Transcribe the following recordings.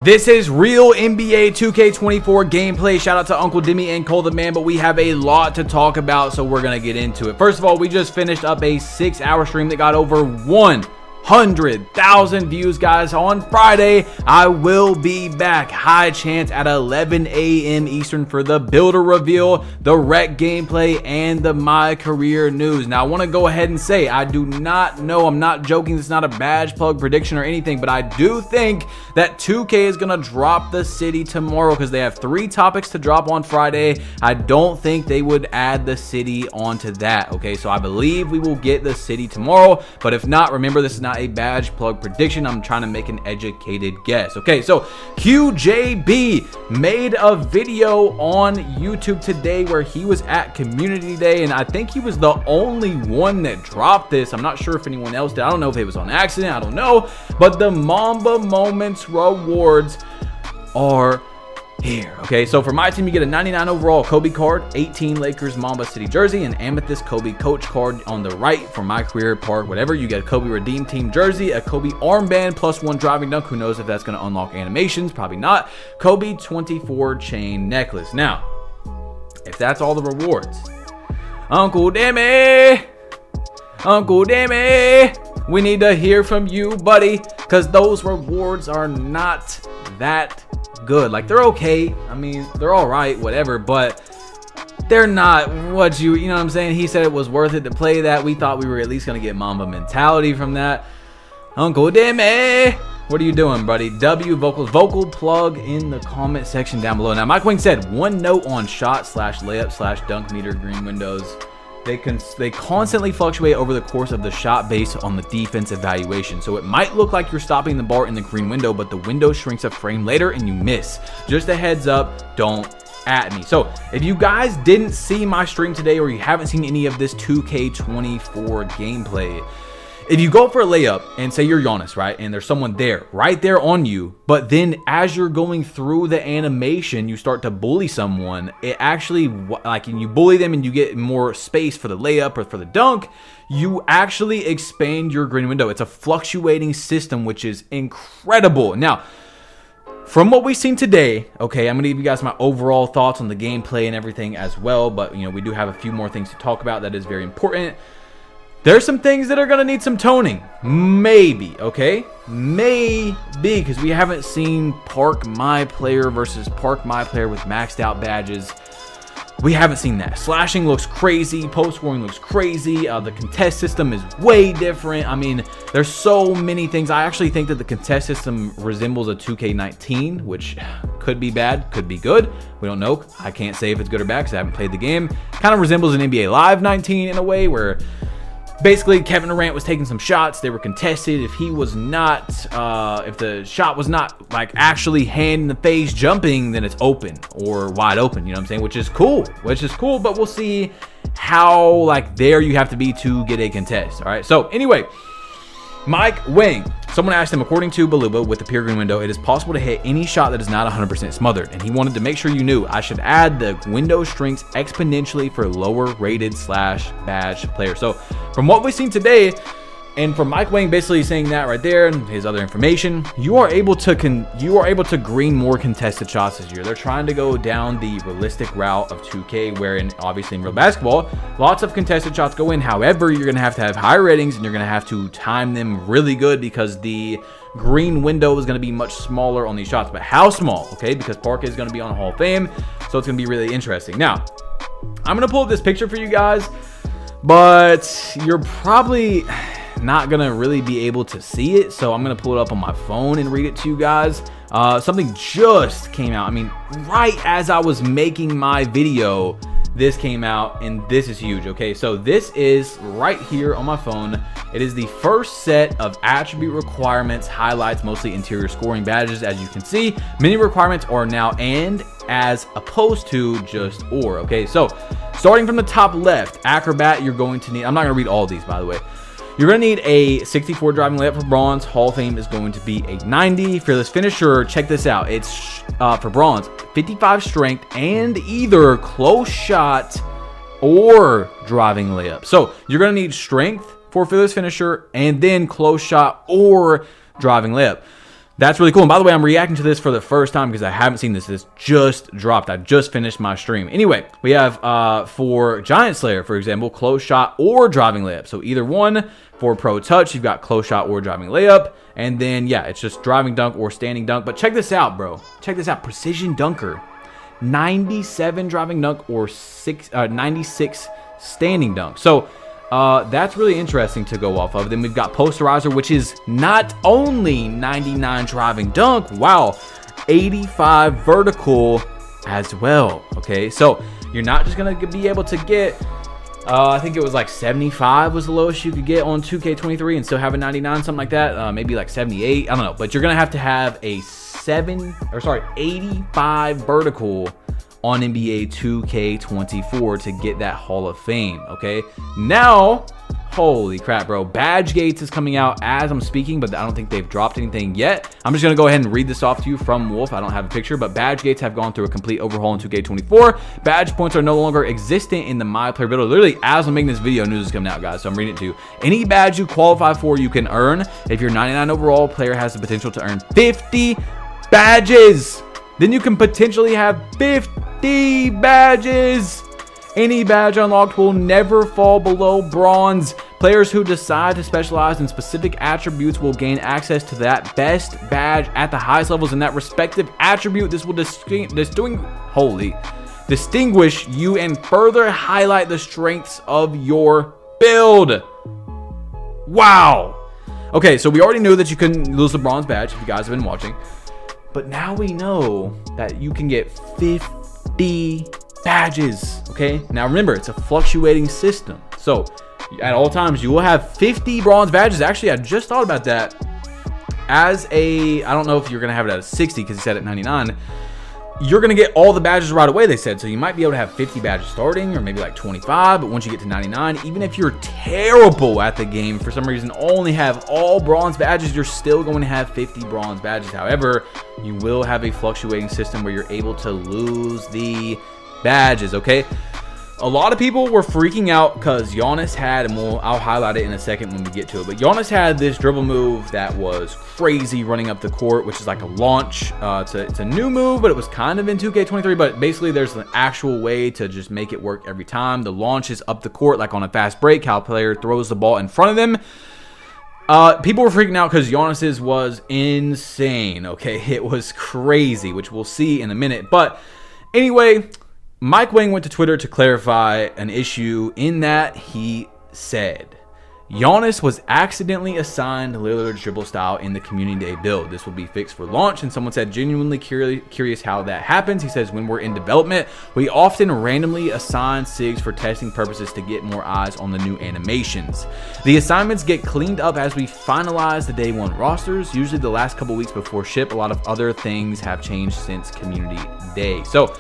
This is real NBA 2K24 gameplay. Shout out to Uncle Demi and Cole the Man, but we have a lot to talk about, so we're going to get into it. First of all, we just finished up a 6-hour stream that got over 100,000 views, guys. On Friday, I will be back. High chance at 11 a.m. Eastern for the Builder reveal, the Rec gameplay, and the My Career news. Now, I want to go ahead and say, I do not know, I'm not joking, this is not a badge plug prediction or anything, but I do think that 2K is going to drop the city tomorrow because they have 3 topics to drop on Friday. I don't think they would add the city onto that, okay? So I believe we will get the city tomorrow, but if not, remember, this is not a badge plug prediction. I'm trying to make an educated guess. Okay, so QJB made a video on YouTube today where he was at Community Day, and I think he was the only one that dropped this. I'm not sure if anyone else did. I don't know if it was on accident. I don't know. But the Mamba Moments rewards are here. Okay, so for my team, you get a 99 overall Kobe card, 18 Lakers Mamba City jersey, and Amethyst Kobe coach card on the right. For My Career Park, whatever, you get a Kobe Redeem Team jersey, a Kobe armband, +1 driving dunk. Who knows if that's going to unlock animations? Probably not. Kobe 24 chain necklace. Now, if that's all the rewards, Uncle Demi, we need to hear from you, buddy, because those rewards are not that good. Like, they're okay. I mean, they're all right, whatever, but they're not what you know what I'm saying? He said it was worth it to play that. We thought we were at least going to get Mamba mentality from that. Uncle Demi, what are you doing, buddy? W vocal plug in the comment section down below. Now, Mike Wing said, one note on shot/layup/dunk meter green windows. They constantly fluctuate over the course of the shot based on the defense evaluation. So it might look like you're stopping the bar in the green window, but the window shrinks a frame later and you miss. Just a heads up, don't at me. So if you guys didn't see my stream today, or you haven't seen any of this 2K24 gameplay, if you go for a layup and say you're Giannis, right, and there's someone there, right there on you, but then as you're going through the animation, you start to bully someone, it actually, like, and you bully them and you get more space for the layup or for the dunk, you actually expand your green window. It's a fluctuating system, which is incredible. Now, from what we've seen today, okay, I'm going to give you guys my overall thoughts on the gameplay and everything as well, but, you know, we do have a few more things to talk about that is very important. There's some things that are going to need some toning. Maybe, okay? Maybe, because we haven't seen Park My Player versus Park My Player with maxed out badges. We haven't seen that. Slashing looks crazy. Post scoring looks crazy. The contest system is way different. I mean, there's so many things. I actually think that the contest system resembles a 2K19, which could be bad, could be good. We don't know. I can't say if it's good or bad because I haven't played the game. Kind of resembles an NBA Live 19 in a way where basically Kevin Durant was taking some shots. They were contested. If he was not, if the shot was not like actually hand in the face jumping, then it's open or wide open. You know what I'm saying? Which is cool. But we'll see how like there you have to be to get a contest. All right. So anyway, Mike Wing. Someone asked him, according to Baluba with the pure green window, it is possible to hit any shot that is not 100% smothered. And he wanted to make sure you knew I should add the window shrinks exponentially for lower rated /badge players. So from what we've seen today, and from Mike Wang basically saying that right there and his other information, you are able to green more contested shots this year. They're trying to go down the realistic route of 2K, wherein obviously in real basketball, lots of contested shots go in. However, you're going to have high ratings and you're going to have to time them really good because the green window is going to be much smaller on these shots. But how small? Okay, because Park is going to be on Hall of Fame, so it's going to be really interesting. Now, I'm going to pull up this picture for you guys, but you're probably not gonna really be able to see it, so I'm gonna pull it up on my phone and read it to you guys. Something just came out. I mean, right as I was making my video, this came out, and this is huge. Okay, so this is right here on my phone. It is the first set of attribute requirements, highlights, mostly interior scoring badges. As you can see, many requirements are now and as opposed to just or. Okay, so starting from the top left, acrobat, you're going to need, I'm not gonna read all of these, by the way. You're going to need a 64 driving layup for bronze. Hall of Fame is going to be a 90. Fearless finisher, check this out. It's for bronze, 55 strength and either close shot or driving layup. So you're going to need strength for fearless finisher and then close shot or driving layup. That's really cool. And by the way, I'm reacting to this for the first time because I haven't seen this. This just dropped. I just finished my stream. Anyway, we have for Giant Slayer, for example, close shot or driving layup. So either one. For Pro Touch, you've got close shot or driving layup. And then, yeah, it's just driving dunk or standing dunk. But check this out, bro. Check this out. Precision dunker. 97 driving dunk or 96 standing dunk. So that's really interesting to go off of. Then we've got posterizer, which is not only 99 driving dunk, wow, 85 vertical as well. Okay, so you're not just gonna be able to get I think it was like 75 was the lowest you could get on 2K23 and still have a 99, something like that. Maybe like 78, I don't know, but you're gonna have to have a 85 vertical on NBA 2K24 to get that Hall of Fame. Okay, now, holy crap, bro, Badge Gates is coming out as I'm speaking, but I don't think they've dropped anything yet. I'm just gonna go ahead and read this off to you from Wolf. I don't have a picture, but Badge Gates have gone through a complete overhaul in 2K24. Badge points are no longer existent in the My Player builder. Literally, as I'm making this video, news is coming out, guys, so I'm reading it to you. Any badge you qualify for, you can earn. If you're 99 overall, player has the potential to earn 50 badges. Then you can potentially have 50 badges. Any badge unlocked will never fall below bronze. Players who decide to specialize in specific attributes will gain access to that best badge at the highest levels in that respective attribute. This will distinguish you and further highlight the strengths of your build. Wow. Okay, so we already knew that you couldn't lose the bronze badge if you guys have been watching. But now we know that you can get 50 badges, okay? Now remember, it's a fluctuating system. So at all times, you will have 50 bronze badges. Actually, I just thought about that as a, I don't know if you're going to have it at a 60 because he said at 99. You're going to get all the badges right away, they said. So you might be able to have 50 badges starting or maybe like 25. But once you get to 99, even if you're terrible at the game, for some reason only have all bronze badges, you're still going to have 50 bronze badges. However, you will have a fluctuating system where you're able to lose the badges, okay? A lot of people were freaking out because Giannis had, and I'll highlight it in a second when we get to it, but Giannis had this dribble move that was crazy running up the court, which is like a launch. It's a new move, but it was kind of in 2K23, but basically there's an actual way to just make it work every time. The launch is up the court, like on a fast break, how a player throws the ball in front of them. People were freaking out because Giannis's was insane, okay? It was crazy, which we'll see in a minute, but anyway, Mike Wang went to Twitter to clarify an issue in that he said Giannis was accidentally assigned Lillard's dribble style in the Community Day build. This will be fixed for launch, and someone said genuinely curious how that happens. He says when we're in development, we often randomly assign SIGs for testing purposes to get more eyes on the new animations. The assignments get cleaned up as we finalize the day one rosters, usually the last couple weeks before ship. A lot of other things have changed since Community Day. So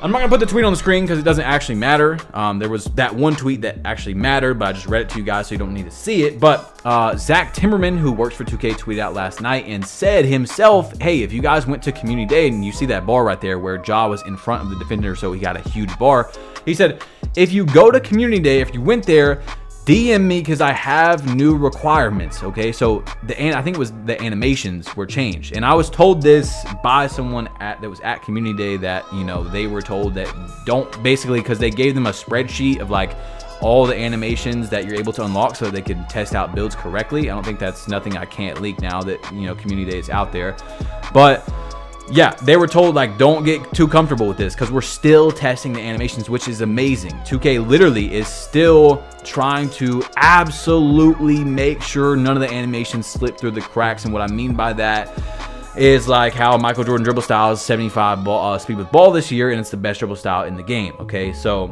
I'm not going to put the tweet on the screen because it doesn't actually matter. There was that one tweet that actually mattered, but I just read it to you guys so you don't need to see it. But Zach Timmerman, who works for 2K, tweeted out last night and said himself, hey, if you guys went to Community Day and you see that bar right there where Ja was in front of the defender, so he got a huge bar. He said, if you go to Community Day, if you went there, DM me because I have new requirements, okay? So I think it was the animations were changed, and I was told this by someone that was at Community Day that, you know, they were told that don't, basically because they gave them a spreadsheet of like all the animations that you're able to unlock so that they could test out builds correctly. I don't think that's nothing I can't leak now that, you know, Community Day is out there, but yeah, they were told like don't get too comfortable with this because we're still testing the animations, which is amazing. 2K literally is still trying to absolutely make sure none of the animations slip through the cracks, and what I mean by that is like how Michael Jordan dribble style is 75 speed with ball this year, and it's the best dribble style in the game, okay? So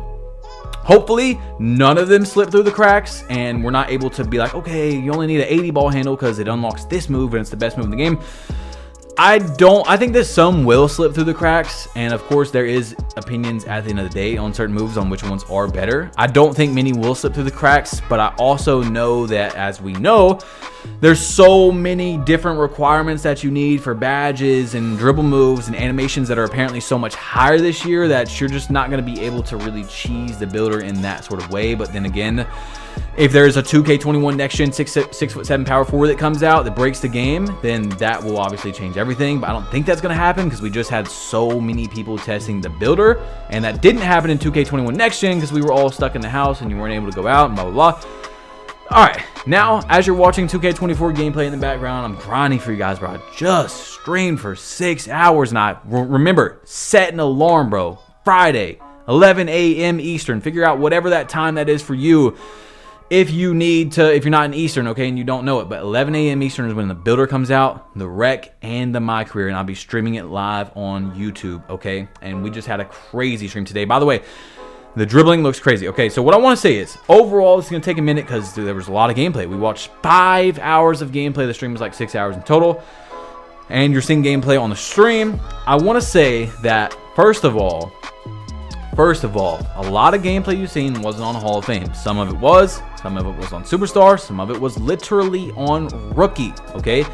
hopefully none of them slip through the cracks and we're not able to be like, okay, you only need an 80 ball handle because it unlocks this move and it's the best move in the game. I think that some will slip through the cracks, and of course there is opinions at the end of the day on certain moves on which ones are better. I don't think many will slip through the cracks, but I also know that, as we know, there's so many different requirements that you need for badges and dribble moves and animations that are apparently so much higher this year that you're just not going to be able to really cheese the builder in that sort of way. But then again, If there's a 2K21 next gen 6'7" power forward that comes out that breaks the game, then that will obviously change everything. But I don't think that's going to happen because we just had so many people testing the builder, and that didn't happen in 2K21 next gen because we were all stuck in the house and you weren't able to go out and blah blah blah. All right, now as you're watching 2K24 gameplay in the background, I'm grinding for you guys, bro. I just streamed for 6 hours, and I remember set an alarm, bro. Friday, 11 a.m. Eastern. Figure out whatever that time that is for you. If you need to, if you're not in Eastern, okay, and you don't know it, but 11 a.m. Eastern is when the builder comes out, the rec, and the My Career, and I'll be streaming it live on YouTube, okay? And we just had a crazy stream today. By the way, the dribbling looks crazy. Okay, so what I want to say is, overall, it's going to take a minute because there was a lot of gameplay. We watched 5 hours of gameplay. The stream was like 6 hours in total, and you're seeing gameplay on the stream. I want to say that, first of all, a lot of gameplay you've seen wasn't on Hall of Fame. Some of it was on Superstar, some of it was literally on Rookie, okay?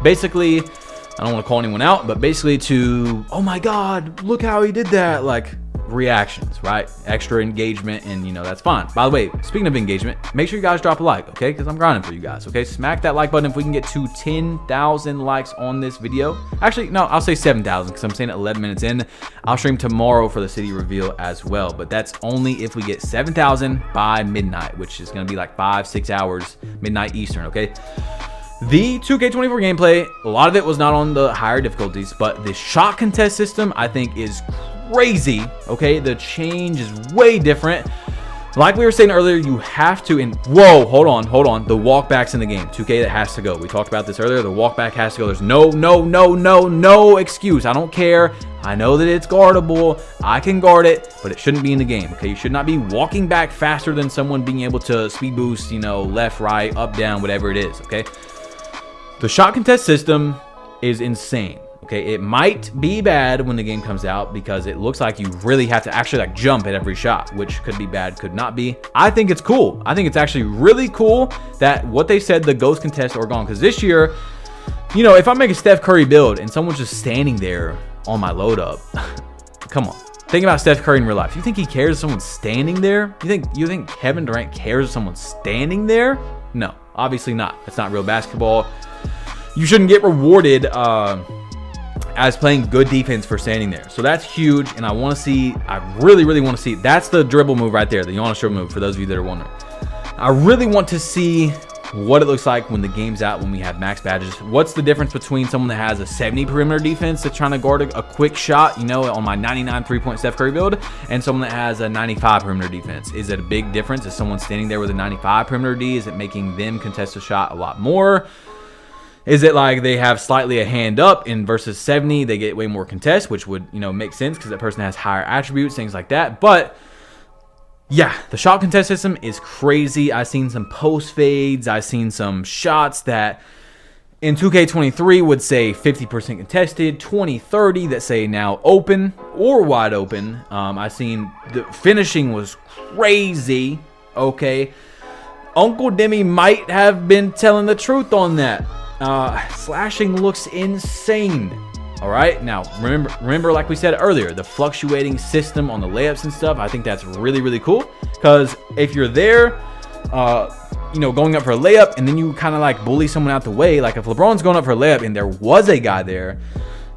Basically, I don't want to call anyone out, but basically to, oh my God, look how he did that, like, reactions, right? Extra engagement, and you know, that's fine. By the way, speaking of engagement, make sure you guys drop a like, okay? Because I'm grinding for you guys, okay? Smack that like button if we can get to 10,000 likes on this video. Actually, no, I'll say 7,000 because I'm saying it 11 minutes in. I'll stream tomorrow for the city reveal as well, but that's only if we get 7,000 by midnight, which is going to be like 5-6 hours, midnight Eastern, okay? The 2K24 gameplay, a lot of it was not on the higher difficulties, but the shot contest system, I think, is crazy, okay? The change is way different. Like we were saying earlier, you have to, and whoa, hold on, the walkbacks in the game, 2K, that has to go. We talked about this earlier. The walkback has to go. There's no excuse. I don't care. I know that it's guardable. I can guard it, but it shouldn't be in the game, okay? You should not be walking back faster than someone being able to speed boost, you know, left, right, up, down, whatever it is, okay? The shot contest system is insane. Okay, it might be bad when the game comes out because it looks like you really have to actually like jump at every shot, which could be bad, could not be. I think it's cool. I think it's actually really cool that what they said, the ghost contests are gone. Because this year, you know, if I make a Steph Curry build and someone's just standing there on my load up, come on. Think about Steph Curry in real life. You think he cares if someone's standing there? You think Kevin Durant cares if someone's standing there? No, obviously not. That's not real basketball. You shouldn't get rewarded as playing good defense for standing there. So that's huge, and I want to see, I really want to see, that's the dribble move right there, the Giannis dribble move, for those of you that are wondering. I really want to see what it looks like when the game's out, when we have max badges. What's the difference between someone that has a 70 perimeter defense that's trying to guard a quick shot, you know, on my 99 3-point Steph Curry build, and someone that has a 95 perimeter defense? Is it a big difference? Is someone standing there with a 95 perimeter D, is it making them contest a shot a lot more? Is it like they have slightly a hand up in versus 70, they get way more contest, which would, you know, make sense because that person has higher attributes, things like that. But yeah, the shot contest system is crazy. I've seen some post fades. I've seen some shots that in 2K23 would say 50% contested, 20-30 that say now open or wide open. I've seen the finishing was crazy, okay? Uncle Demi might have been telling the truth on that. Slashing looks insane. All right, now remember like we said earlier, the fluctuating system on the layups and stuff. I think that's really cool because if you're there, you know, going up for a layup and then you kind of like bully someone out the way, like if LeBron's going up for a layup and there was a guy there,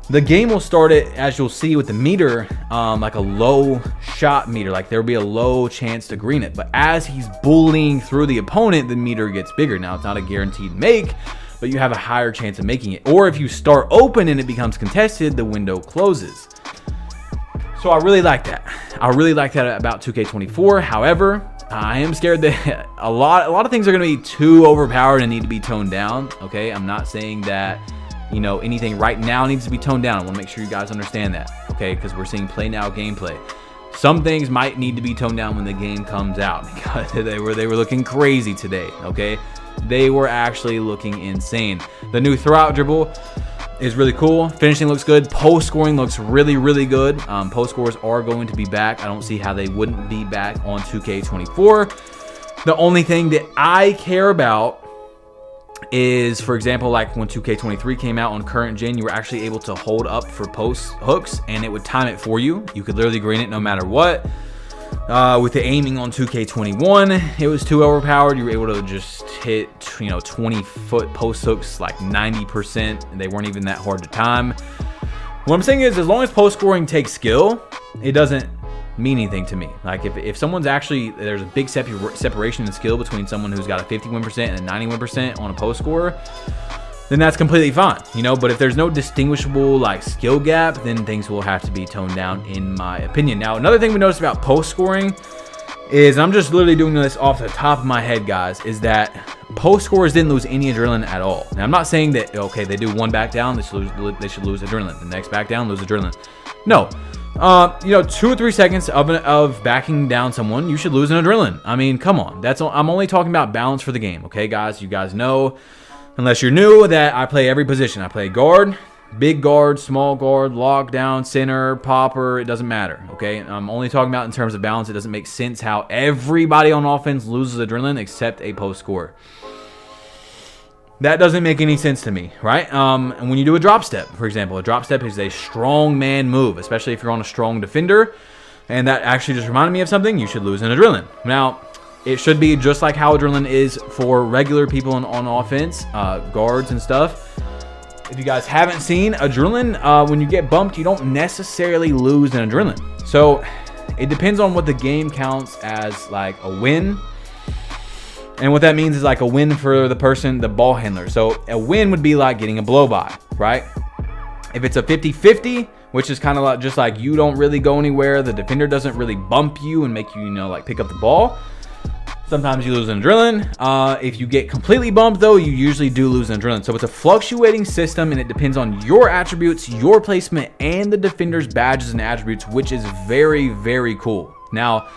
the game will start it, as you'll see with the meter, like a low shot meter, like there'll be a low chance to green it. But as he's bullying through the opponent, the meter gets bigger. Now it's not a guaranteed make, but you have a higher chance of making it. Or if you start open and it becomes contested, the window closes. So I really like that. I really like that about 2K24. However, I am scared that a lot of things are going to be too overpowered and need to be toned down. Okay, I'm not saying that, you know, anything right now needs to be toned down. I want to make sure you guys understand that. Okay, because we're seeing play now gameplay. Some things might need to be toned down when the game comes out because they were looking crazy today. Okay. They were actually looking insane. The new throw-out dribble is really cool. Finishing looks good. Post scoring looks really good. Post scores are going to be back. I don't see how they wouldn't be back on 2K24. The only thing that I care about is, for example, like when 2K23 came out on current gen, you were actually able to hold up for post hooks and it would time it for you. You could literally green it no matter what. With the aiming on 2K21, it was too overpowered. You were able to just hit, 20-foot post hooks like 90%, and they weren't even that hard to time. What I'm saying is, as long as post scoring takes skill, it doesn't mean anything to me. Like if someone's actually, there's a big separation in skill between someone who's got a 51% and a 91% on a post score, then that's completely fine, but if there's no distinguishable like skill gap, then things will have to be toned down, in my opinion. Now, another thing we noticed about post scoring is, I'm just literally doing this off the top of my head, guys, is that post scorers didn't lose any adrenaline at all. Now, I'm not saying that, okay, they do one back down, they should lose adrenaline. The next back down, lose adrenaline. No. 2 or 3 seconds of backing down someone, you should lose an adrenaline. I mean, come on. I'm only talking about balance for the game, okay, guys? You guys know, unless you're new, that I play every position. I play guard, big guard, small guard, lockdown, center, popper. It doesn't matter, okay? I'm only talking about in terms of balance. It doesn't make sense how everybody on offense loses adrenaline except a post scorer. That doesn't make any sense to me, right? And when you do a drop step, for example, a drop step is a strong man move, especially if you're on a strong defender. And that actually just reminded me of something. You should lose an adrenaline. Now, it should be just like how adrenaline is for regular people on offense, guards and stuff. If you guys haven't seen, adrenaline, when you get bumped, you don't necessarily lose an adrenaline. So it depends on what the game counts as, like a win. And what that means is like a win for the person, the ball handler. So a win would be like getting a blow by, right? If it's a 50-50, which is kind of like just like you don't really go anywhere, the defender doesn't really bump you and make you, like pick up the ball, sometimes you lose an adrenaline. If you get completely bumped, though, you usually do lose an adrenaline. So it's a fluctuating system, and it depends on your attributes, your placement, and the defender's badges and attributes, which is very, very cool. Now,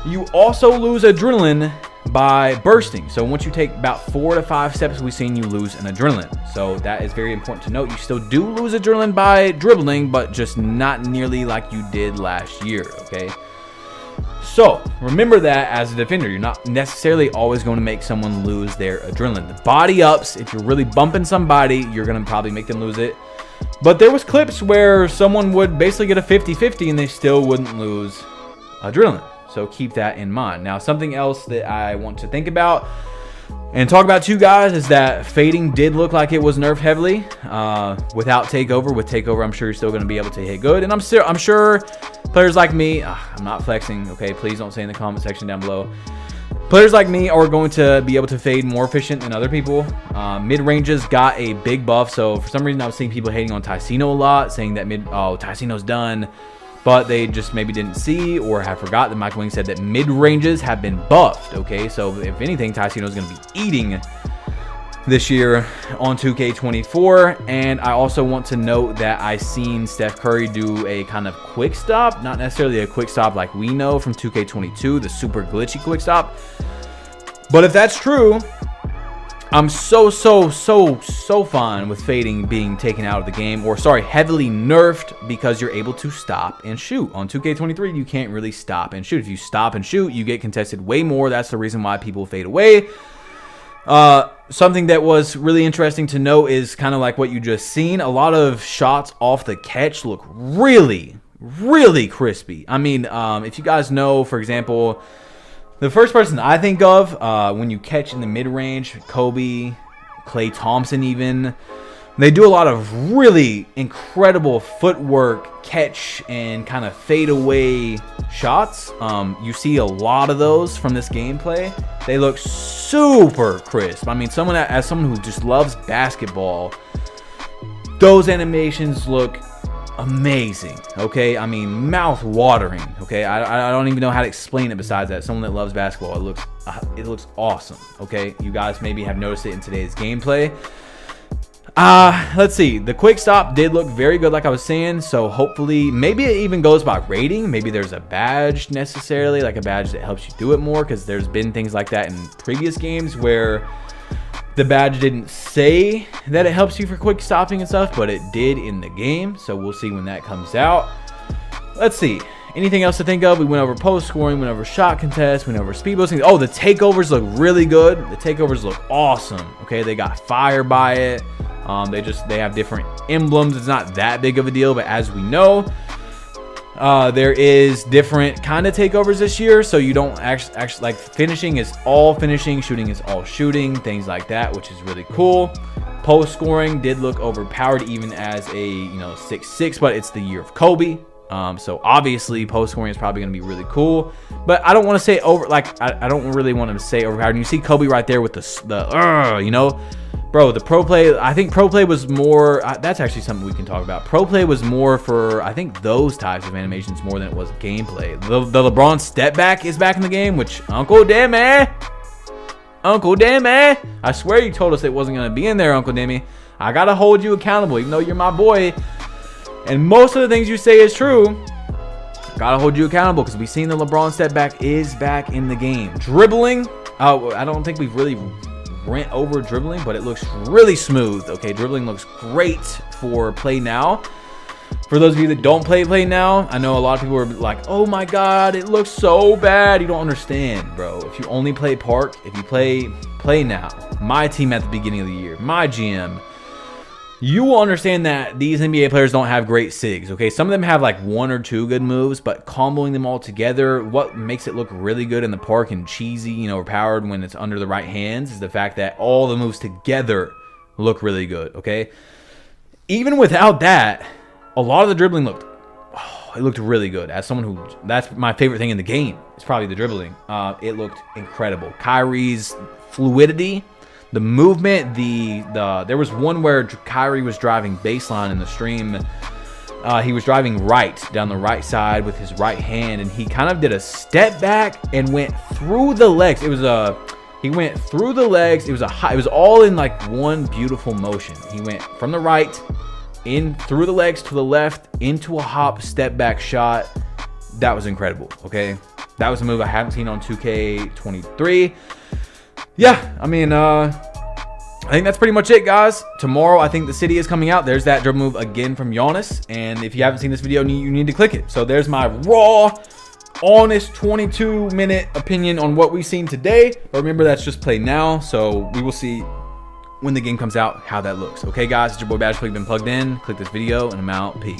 you also lose adrenaline by bursting. So once you take about 4 to 5 steps, we've seen you lose an adrenaline. So that is very important to note. You still do lose adrenaline by dribbling, but just not nearly like you did last year, okay? So remember that as a defender, you're not necessarily always going to make someone lose their adrenaline. The body ups, if you're really bumping somebody, you're going to probably make them lose it. But there was clips where someone would basically get a 50-50 and they still wouldn't lose adrenaline. So keep that in mind. Now, something else that I want to think about and talk about too, guys, is that fading did look like it was nerfed heavily without takeover. With takeover, I'm sure you're still going to be able to hit good. And I'm sure players like me, I'm not flexing, okay? Please don't say in the comment section down below. Players like me are going to be able to fade more efficient than other people. Mid-ranges got a big buff. So for some reason, I was seeing people hating on Ticino a lot, saying that Ticino's done. But they just maybe didn't see or have forgot that Mike Wing said that mid-ranges have been buffed, okay? So if anything, Ticino is going to be eating this year on 2K24. And I also want to note that I seen Steph Curry do a kind of quick stop, not necessarily a quick stop like we know from 2K22, the super glitchy quick stop. But if that's true, I'm so fine with fading being taken out of the game, or sorry, heavily nerfed, because you're able to stop and shoot. On 2K23, you can't really stop and shoot. If you stop and shoot, you get contested way more. That's the reason why people fade away. Something that was really interesting to note is kind of like what you just seen. A lot of shots off the catch look really crispy. I mean, if you guys know, for example, the first person I think of when you catch in the mid-range, Kobe, Klay Thompson even, they do a lot of really incredible footwork, catch, and kind of fade away shots. You see a lot of those from this gameplay. They look super crisp. I mean, as someone who just loves basketball, those animations look amazing, okay? I mean, mouth-watering, okay? I don't even know how to explain it besides that. Someone that loves basketball, it looks awesome, okay? You guys maybe have noticed it in today's gameplay. Let's see. The quick stop did look very good, like I was saying, so hopefully, maybe it even goes by rating. Maybe there's a badge necessarily, like a badge that helps you do it more, because there's been things like that in previous games where the badge didn't say that it helps you for quick stopping and stuff, but it did in the game. So we'll see when that comes out. Let's see. Anything else to think of? We went over post scoring, went over shot contest, went over speed boosting. Oh, the takeovers look really good. The takeovers look awesome. Okay, they got fire by it. They have different emblems. It's not that big of a deal, but as we know, There is different kind of takeovers this year, so you don't actually like finishing is all finishing, shooting is all shooting, things like that, which is really cool. Post scoring did look overpowered even as a 6'6", but it's the year of Kobe. So obviously post scoring is probably going to be really cool, but I don't want to say I don't really want to say overpowered. And you see Kobe right there with bro, the pro play. I think pro play was more. That's actually something we can talk about. Pro play was more for, I think, those types of animations more than it was gameplay. The LeBron step back is back in the game, which Uncle Demi, I swear you told us it wasn't going to be in there, Uncle Demi. I gotta hold you accountable, even though you're my boy. And most of the things you say is true. Gotta hold you accountable because we've seen the LeBron step back is back in the game. Dribbling, I don't think we've really went over dribbling, but it looks really smooth. Okay, dribbling looks great for play now. For those of you that don't play now, I know a lot of people are like, oh my god, it looks so bad. You don't understand, bro. If you only play park, if you play now, my team at the beginning of the year, my GM, you will understand that these NBA players don't have great SIGs, okay? Some of them have like 1 or 2 good moves, but comboing them all together, what makes it look really good in the park and cheesy, overpowered when it's under the right hands is the fact that all the moves together look really good, okay? Even without that, a lot of the dribbling looked really good. As someone who, that's my favorite thing in the game, it's probably the dribbling. It looked incredible. Kyrie's fluidity, the movement, there was one where Kyrie was driving baseline in the stream. He was driving right down the right side with his right hand, and he kind of did a step back and went through the legs. He went through the legs. It was all in like one beautiful motion. He went from the right in through the legs to the left into a hop step back shot. That was incredible. Okay, that was a move I haven't seen on 2K23. Yeah, I mean, I think that's pretty much it, guys. Tomorrow, I think the city is coming out. There's that dribble move again from Giannis. And if you haven't seen this video, you need to click it. So there's my raw, honest 22-minute opinion on what we've seen today. But remember, that's just play now. So we will see when the game comes out how that looks. Okay, guys, it's your boy Badge. You've been plugged in. Click this video, and I'm out. Peace.